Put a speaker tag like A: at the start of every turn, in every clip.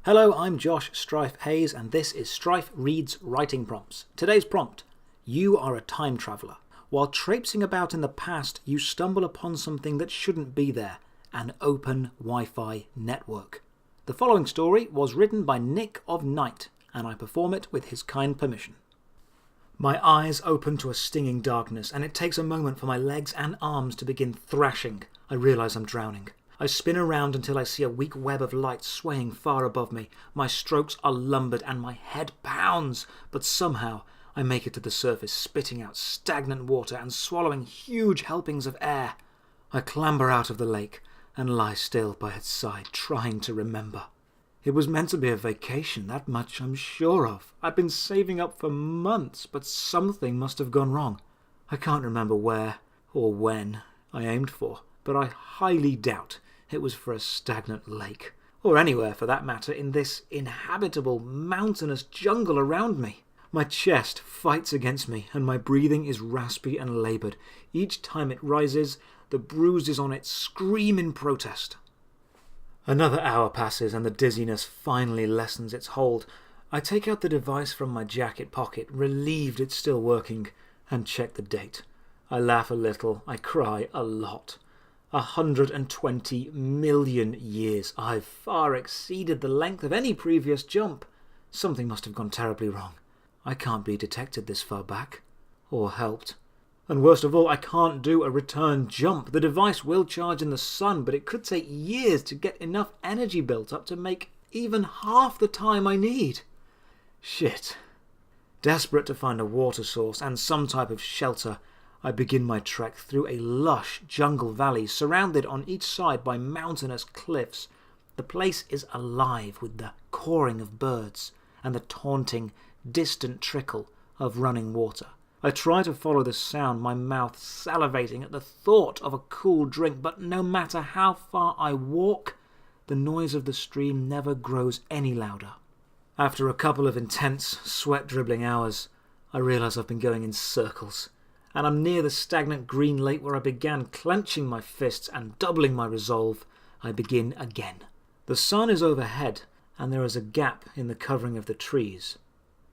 A: Hello, I'm Josh Strife Hayes, and this is Strife Reads Writing Prompts. Today's prompt: you are a time traveller. While traipsing about in the past, you stumble upon something that shouldn't be there: an open Wi-Fi network. The following story was written by Nickofnight, and I perform it with his kind permission. My eyes open to a stinging darkness, and it takes a moment for my legs and arms to begin thrashing. I realise I'm drowning. I spin around until I see a weak web of light swaying far above me. My strokes are lumbered and my head pounds, but somehow I make it to the surface, spitting out stagnant water and swallowing huge helpings of air. I clamber out of the lake and lie still by its side, trying to remember. It was meant to be a vacation, that much I'm sure of. I'd been saving up for months, but something must have gone wrong. I can't remember where or when I aimed for, but I highly doubt it was for a stagnant lake, or anywhere for that matter in this inhabitable mountainous jungle around me. My chest fights against me, and my breathing is raspy and laboured. Each time it rises, the bruises on it scream in protest. Another hour passes, and the dizziness finally lessens its hold. I take out the device from my jacket pocket, relieved it's still working, and check the date. I laugh a little, I cry a lot. 120 million years. I've far exceeded the length of any previous jump. Something must have gone terribly wrong. I can't be detected this far back, or helped. And worst of all, I can't do a return jump. The device will charge in the sun, but it could take years to get enough energy built up to make even half the time I need. Shit. Desperate to find a water source and some type of shelter, I begin my trek through a lush jungle valley surrounded on each side by mountainous cliffs. The place is alive with the cawing of birds and the taunting, distant trickle of running water. I try to follow the sound, my mouth salivating at the thought of a cool drink, but no matter how far I walk, the noise of the stream never grows any louder. After a couple of intense, sweat-dribbling hours, I realise I've been going in circles, and I'm near the stagnant green lake where I began. Clenching my fists and doubling my resolve, I begin again. The sun is overhead, and there is a gap in the covering of the trees.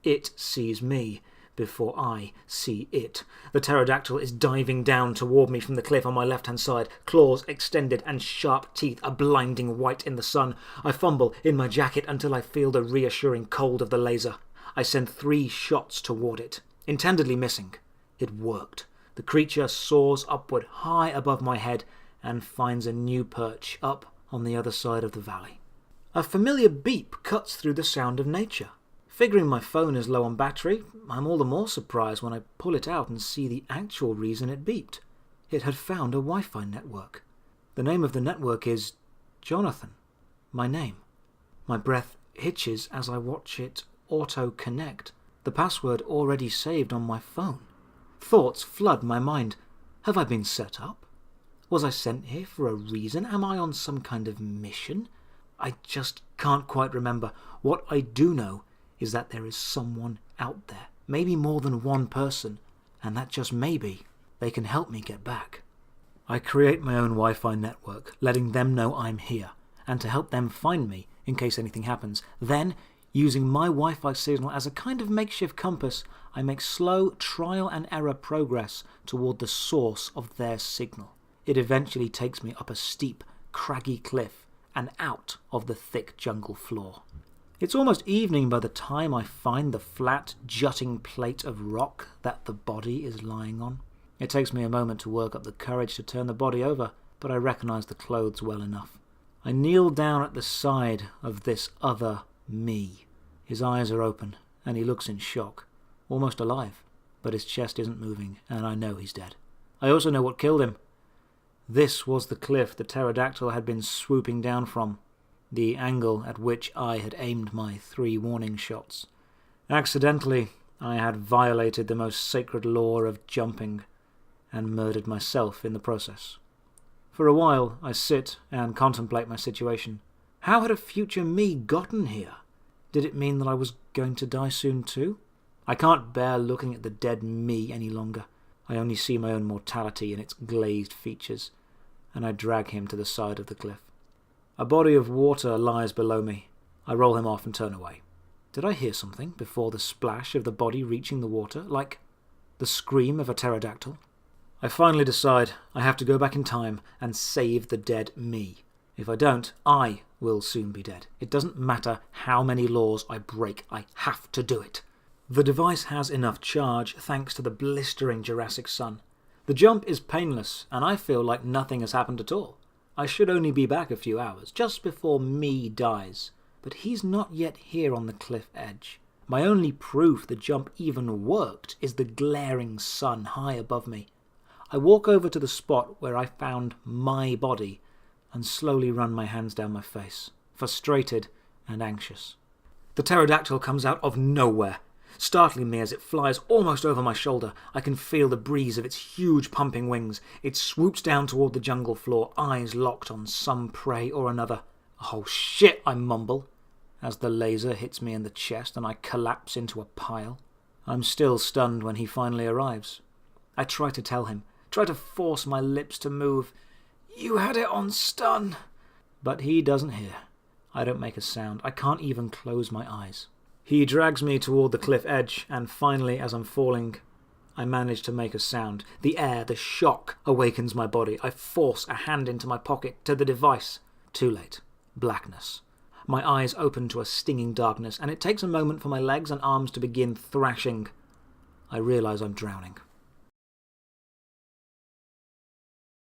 A: It sees me before I see it. The pterodactyl is diving down toward me from the cliff on my left-hand side, claws extended and sharp teeth a blinding white in the sun. I fumble in my jacket until I feel the reassuring cold of the laser. I send 3 shots toward it, intendedly missing. It worked. The creature soars upward high above my head and finds a new perch up on the other side of the valley. A familiar beep cuts through the sound of nature. Figuring my phone is low on battery, I'm all the more surprised when I pull it out and see the actual reason it beeped. It had found a Wi-Fi network. The name of the network is Jonathan, my name. My breath hitches as I watch it auto-connect, the password already saved on my phone. Thoughts flood my mind. Have I been set up? Was I sent here for a reason? Am I on some kind of mission? I just can't quite remember. What I do know is that there is someone out there, maybe more than one person, and that just maybe they can help me get back. I create my own Wi-Fi network, letting them know I'm here, and to help them find me in case anything happens. Then, using my Wi-Fi signal as a kind of makeshift compass, I make slow trial and error progress toward the source of their signal. It eventually takes me up a steep, craggy cliff and out of the thick jungle floor. It's almost evening by the time I find the flat, jutting plate of rock that the body is lying on. It takes me a moment to work up the courage to turn the body over, but I recognise the clothes well enough. I kneel down at the side of this other me. His eyes are open, and he looks in shock, almost alive, but his chest isn't moving, and I know he's dead. I also know what killed him. This was the cliff the pterodactyl had been swooping down from, the angle at which I had aimed my 3 warning shots. Accidentally, I had violated the most sacred law of jumping, and murdered myself in the process. For a while, I sit and contemplate my situation. How had a future me gotten here? Did it mean that I was going to die soon too? I can't bear looking at the dead me any longer. I only see my own mortality in its glazed features, and I drag him to the side of the cliff. A body of water lies below me. I roll him off and turn away. Did I hear something before the splash of the body reaching the water, like the scream of a pterodactyl? I finally decide I have to go back in time and save the dead me. If I don't, I will soon be dead. It doesn't matter how many laws I break, I have to do it. The device has enough charge thanks to the blistering Jurassic sun. The jump is painless, and I feel like nothing has happened at all. I should only be back a few hours, just before me dies. But he's not yet here on the cliff edge. My only proof the jump even worked is the glaring sun high above me. I walk over to the spot where I found my body and slowly run my hands down my face, frustrated and anxious. The pterodactyl comes out of nowhere, startling me as it flies almost over my shoulder. I can feel the breeze of its huge pumping wings. It swoops down toward the jungle floor, eyes locked on some prey or another. "Oh shit," I mumble, as the laser hits me in the chest and I collapse into a pile. I'm still stunned when he finally arrives. I try to tell him, try to force my lips to move. "You had it on stun." But he doesn't hear. I don't make a sound. I can't even close my eyes. He drags me toward the cliff edge, and finally, as I'm falling, I manage to make a sound. The air, the shock, awakens my body. I force a hand into my pocket, to the device. Too late. Blackness. My eyes open to a stinging darkness, and it takes a moment for my legs and arms to begin thrashing. I realize I'm drowning.